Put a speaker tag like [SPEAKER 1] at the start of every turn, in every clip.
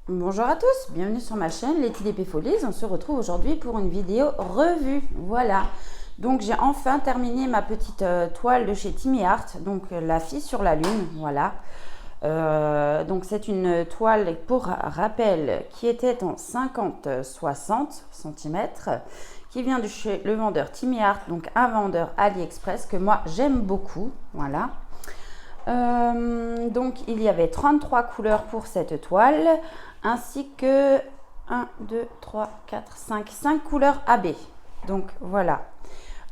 [SPEAKER 1] Bonjour à tous, bienvenue sur ma chaîne Letty d'Épée Folies. On se retrouve aujourd'hui pour une vidéo revue. Voilà, donc j'ai enfin terminé ma petite toile de chez Timmy Art, donc la fille sur la lune. Voilà, donc c'est une toile pour rappel qui était en 50-60 cm, qui vient de chez le vendeur Timmy Art, donc un vendeur AliExpress que moi j'aime beaucoup. Voilà. Donc il y avait 33 couleurs pour cette toile, ainsi que 1, 2, 3, 4, 5 couleurs AB. Donc voilà.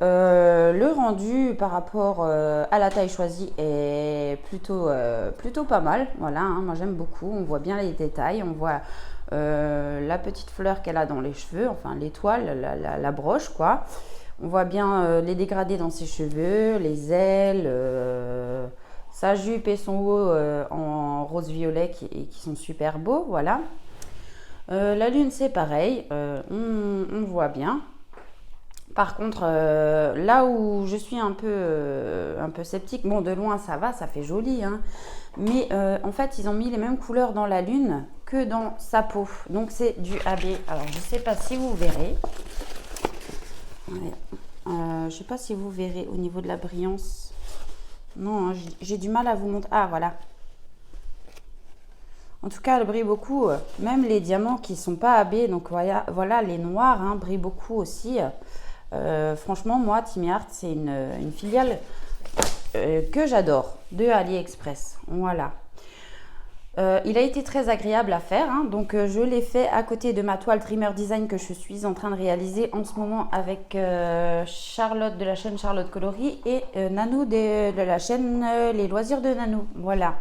[SPEAKER 1] Le rendu par rapport à la taille choisie est plutôt pas mal. Voilà, hein, moi j'aime beaucoup. On voit bien les détails, on voit la petite fleur qu'elle a dans les cheveux, enfin l'étoile, la broche quoi. On voit bien les dégradés dans ses cheveux, les ailes, sa jupe et son haut en rose-violet qui sont super beaux, voilà. La lune c'est pareil, on voit bien. Par contre, là où je suis un peu sceptique, bon de loin ça va, ça fait joli, hein, mais en fait ils ont mis les mêmes couleurs dans la lune que dans sa peau, donc c'est du AB. Alors je sais pas si vous verrez, ouais. Je sais pas si vous verrez au niveau de la brillance. Non, hein, j'ai du mal à vous montrer. Ah, voilà. En tout cas, elle brille beaucoup. Même les diamants qui ne sont pas AB, donc voilà les noirs, hein, brillent beaucoup aussi. Franchement, moi, Timmy Art, c'est une filiale que j'adore, de AliExpress. Voilà. Il a été très agréable à faire, hein, donc je l'ai fait à côté de ma toile Dreamer Design que je suis en train de réaliser en ce moment avec Charlotte de la chaîne Charlotte Coloris et Nanou de la chaîne Les Loisirs de Nanou. Voilà.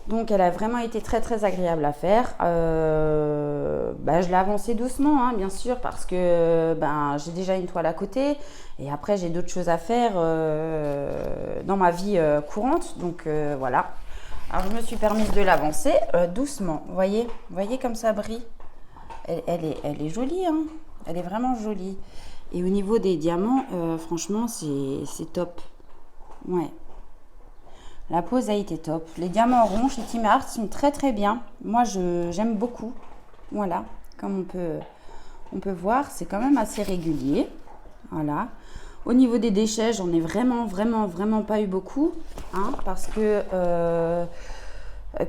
[SPEAKER 1] Donc elle a vraiment été très agréable à faire. Je l'ai avancé doucement, hein, bien sûr, parce que j'ai déjà une toile à côté et après j'ai d'autres choses à faire dans ma vie courante. Donc voilà. Alors je me suis permise de l'avancer doucement. Vous voyez comme ça brille. Elle est jolie, hein. Elle est vraiment jolie. Et au niveau des diamants, franchement, c'est top. Ouais. La pose a été top. Les diamants ronds chez Timmy Art sont très bien. Moi, j'aime beaucoup. Voilà. Comme on peut voir, c'est quand même assez régulier. Voilà. Au niveau des déchets, j'en ai vraiment pas eu beaucoup. Hein, parce que,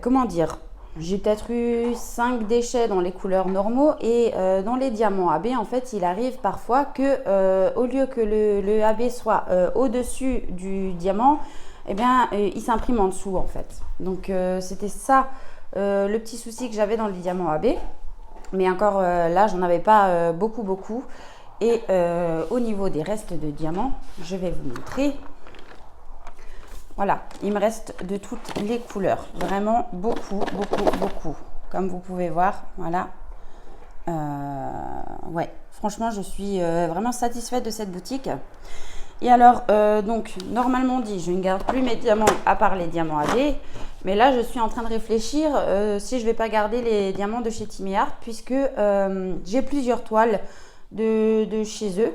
[SPEAKER 1] comment dire, j'ai peut-être eu 5 déchets dans les couleurs normaux et dans les diamants AB, en fait, il arrive parfois que au lieu que le AB soit au-dessus du diamant, eh bien, il s'imprime en dessous, en fait. Donc, c'était ça le petit souci que j'avais dans les diamants AB. Mais encore là, j'en avais pas beaucoup. Et au niveau des restes de diamants, je vais vous montrer. Voilà, il me reste de toutes les couleurs. Vraiment beaucoup. Comme vous pouvez voir, voilà. Ouais, franchement, je suis vraiment satisfaite de cette boutique. Et alors, donc, normalement dit, je ne garde plus mes diamants à part les diamants AB. Mais là, je suis en train de réfléchir si je ne vais pas garder les diamants de chez Timmy Art, puisque j'ai plusieurs toiles de chez eux.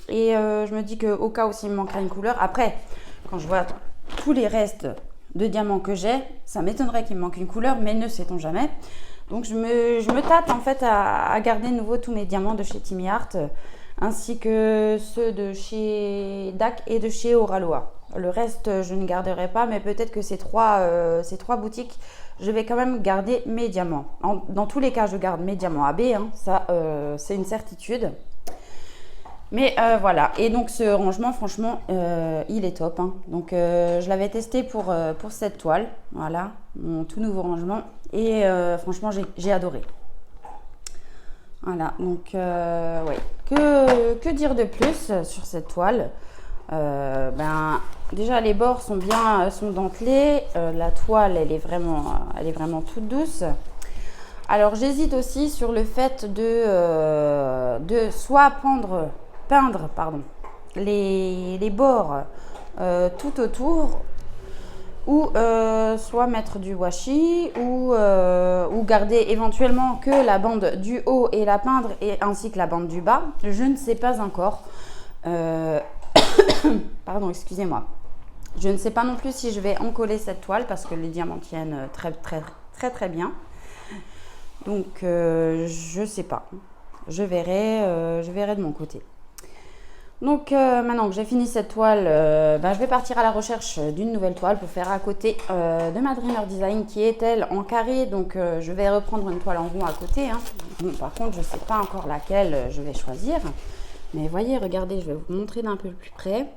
[SPEAKER 1] Et je me dis qu'au cas où s'il me manquera une couleur, après, quand je vois tous les restes de diamants que j'ai, ça m'étonnerait qu'il me manque une couleur, mais ne sait-on jamais. Donc je me tâte en fait à garder de nouveau tous mes diamants de chez Timmy Art, ainsi que ceux de chez DAC et de chez Oraloa. Le reste, je ne garderai pas, mais peut-être que ces trois boutiques, je vais quand même garder mes diamants. Dans tous les cas, je garde mes diamants AB, hein, ça c'est une certitude. Mais voilà, et donc ce rangement, franchement, il est top, hein. Donc je l'avais testé pour cette toile, voilà, mon tout nouveau rangement. Et franchement, j'ai adoré. Voilà, donc ouais. Que dire de plus sur cette toile? Déjà les bords sont dentelés. La toile, elle est vraiment toute douce. Alors j'hésite aussi sur le fait de soit peindre les bords tout autour, ou soit mettre du washi, ou garder éventuellement que la bande du haut et la peindre, ainsi que la bande du bas. Je ne sais pas encore. Pardon, excusez-moi. Je ne sais pas non plus si je vais encoller cette toile parce que les diamants tiennent très bien. Donc, je sais pas. Je verrai de mon côté. Donc maintenant que j'ai fini cette toile, je vais partir à la recherche d'une nouvelle toile pour faire à côté de ma Dreamer Design qui est elle en carré. Donc je vais reprendre une toile en rond à côté. Hein. Bon, par contre, je ne sais pas encore laquelle je vais choisir. Mais voyez, regardez, je vais vous montrer d'un peu plus près.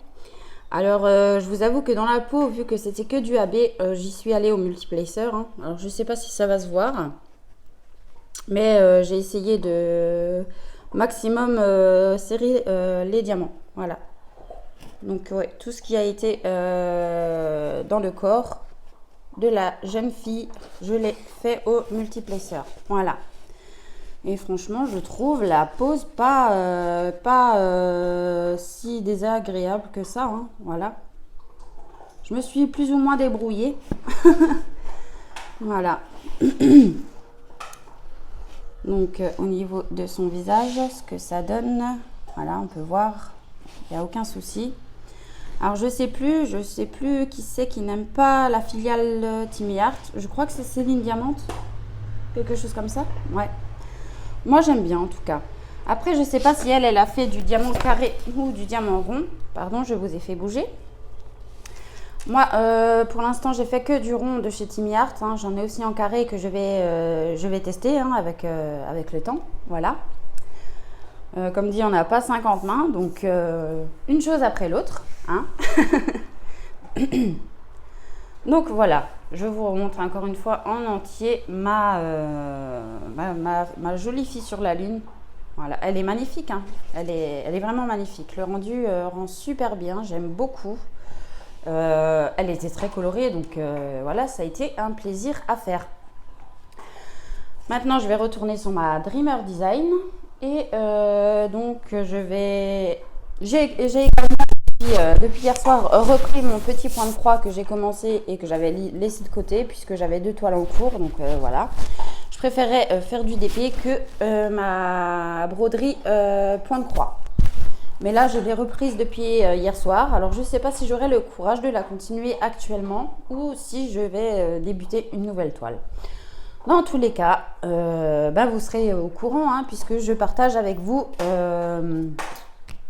[SPEAKER 1] Alors je vous avoue que dans la peau, vu que c'était que du AB, j'y suis allée au multiplacer. Hein. Alors je ne sais pas si ça va se voir. Mais j'ai essayé de maximum serrer les diamants. Voilà. Donc ouais, tout ce qui a été dans le corps de la jeune fille, je l'ai fait au multiplacer. Voilà. Et franchement, je trouve la pose pas si désagréable que ça. Hein. Voilà. Je me suis plus ou moins débrouillée. Voilà. Donc au niveau de son visage, ce que ça donne, voilà, on peut voir, il n'y a aucun souci. Alors je sais plus qui c'est qui n'aime pas la filiale Timmy Art. Je crois que c'est Céline Diamante, quelque chose comme ça. Ouais. Moi j'aime bien en tout cas. Après je sais pas si elle a fait du diamant carré ou du diamant rond. Pardon, je vous ai fait bouger. Moi, pour l'instant, j'ai fait que du rond de chez Timmy Art. Hein. J'en ai aussi en carré que je vais tester hein, avec le temps. Voilà. Comme dit, on n'a pas 50 mains, donc une chose après l'autre. Hein. Donc voilà, je vous remontre encore une fois en entier ma jolie fille sur la lune. Voilà, elle est magnifique. Hein. Elle est vraiment magnifique. Le rendu rend super bien, j'aime beaucoup. Elle était très colorée, donc voilà, ça a été un plaisir à faire. Maintenant, je vais retourner sur ma Dreamer Design et donc j'ai également depuis hier soir repris mon petit point de croix que j'ai commencé et que j'avais laissé de côté puisque j'avais 2 toiles en cours, donc voilà. Je préférais faire du DP que ma broderie point de croix. Mais là, je l'ai reprise depuis hier soir. Alors, je ne sais pas si j'aurai le courage de la continuer actuellement ou si je vais débuter une nouvelle toile. Dans tous les cas, vous serez au courant hein, puisque je partage avec vous,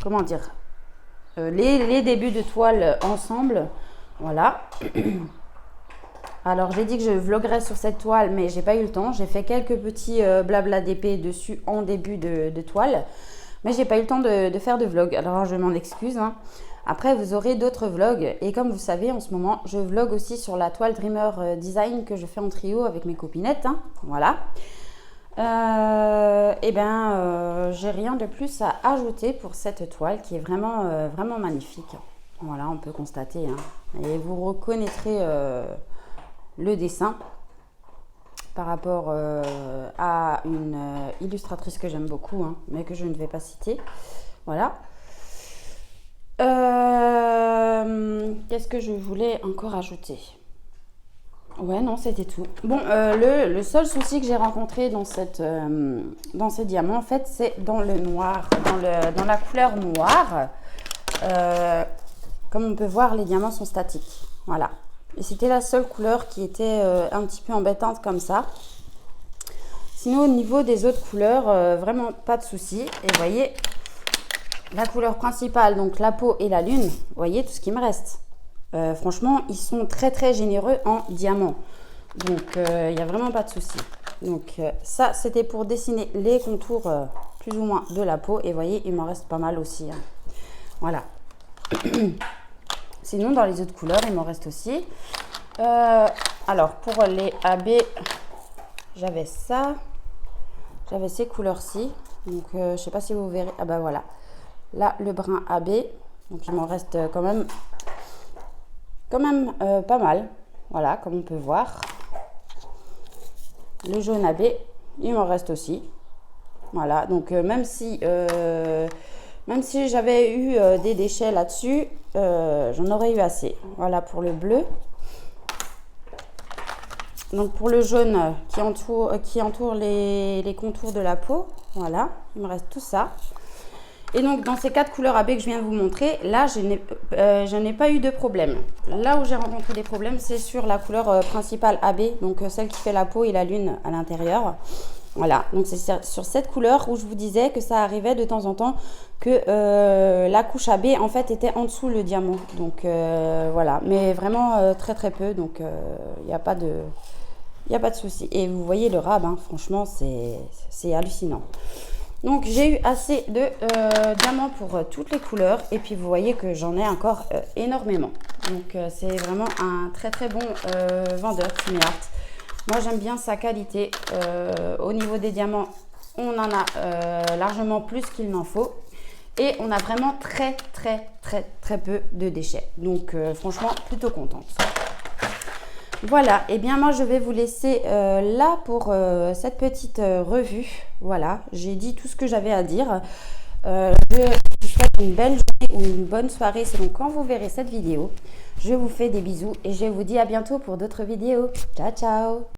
[SPEAKER 1] comment dire, les débuts de toile ensemble. Voilà. Alors, j'ai dit que je vloguerais sur cette toile, mais j'ai pas eu le temps. J'ai fait quelques petits blabla d'épée dessus en début de toile. Mais j'ai pas eu le temps de faire de vlog, alors je m'en excuse. Hein. Après, vous aurez d'autres vlogs. Et comme vous savez, en ce moment, je vlog aussi sur la toile Dreamer Design que je fais en trio avec mes copinettes. Hein. Voilà. J'ai rien de plus à ajouter pour cette toile qui est vraiment, vraiment magnifique. Voilà, on peut constater. Hein. Et vous reconnaîtrez le dessin par rapport à une illustratrice que j'aime beaucoup, hein, mais que je ne vais pas citer. Voilà. Qu'est-ce que je voulais encore ajouter? Ouais, non, c'était tout. Bon, le seul souci que j'ai rencontré dans ces diamants, en fait, c'est dans le noir, dans la couleur noire. Comme on peut voir, les diamants sont statiques. Voilà. Et c'était la seule couleur qui était un petit peu embêtante comme ça. Sinon, au niveau des autres couleurs, vraiment pas de souci. Et vous voyez, la couleur principale, donc la peau et la lune, vous voyez tout ce qui me reste. Franchement, ils sont très très généreux en diamant. Donc, il n'y a vraiment pas de souci. Donc, ça, c'était pour dessiner les contours plus ou moins de la peau. Et vous voyez, il m'en reste pas mal aussi. Hein. Voilà. Sinon, dans les autres couleurs, il m'en reste aussi. Alors, pour les AB, j'avais ça. J'avais ces couleurs-ci. Donc, je ne sais pas si vous verrez. Ah bah voilà. Là, le brun AB. Donc, il m'en reste quand même pas mal. Voilà, comme on peut voir. Le jaune AB, il m'en reste aussi. Voilà, donc même si j'avais eu des déchets là-dessus, j'en aurais eu assez. Voilà pour le bleu. Donc pour le jaune qui entoure les contours de la peau, voilà, il me reste tout ça. Et donc dans ces 4 couleurs AB que je viens de vous montrer, là je n'ai pas eu de problème. Là où j'ai rencontré des problèmes, c'est sur la couleur principale AB, donc celle qui fait la peau et la lune à l'intérieur. Voilà, donc c'est sur cette couleur où je vous disais que ça arrivait de temps en temps que la couche AB en fait était en dessous le diamant. Donc voilà, mais vraiment très très peu, donc il n'y a pas de... Il n'y a pas de souci. Et vous voyez le rab, hein, franchement, c'est hallucinant. Donc j'ai eu assez de diamants pour toutes les couleurs. Et puis vous voyez que j'en ai encore énormément. Donc c'est vraiment un très très bon vendeur, Timmy Art. Moi j'aime bien sa qualité. Au niveau des diamants, on en a largement plus qu'il n'en faut. Et on a vraiment très très très très peu de déchets. Donc franchement, plutôt contente. Voilà, et bien moi je vais vous laisser là pour cette petite revue. Voilà, j'ai dit tout ce que j'avais à dire. Je vous souhaite une belle journée ou une bonne soirée selon quand vous verrez cette vidéo. Je vous fais des bisous et je vous dis à bientôt pour d'autres vidéos. Ciao ciao!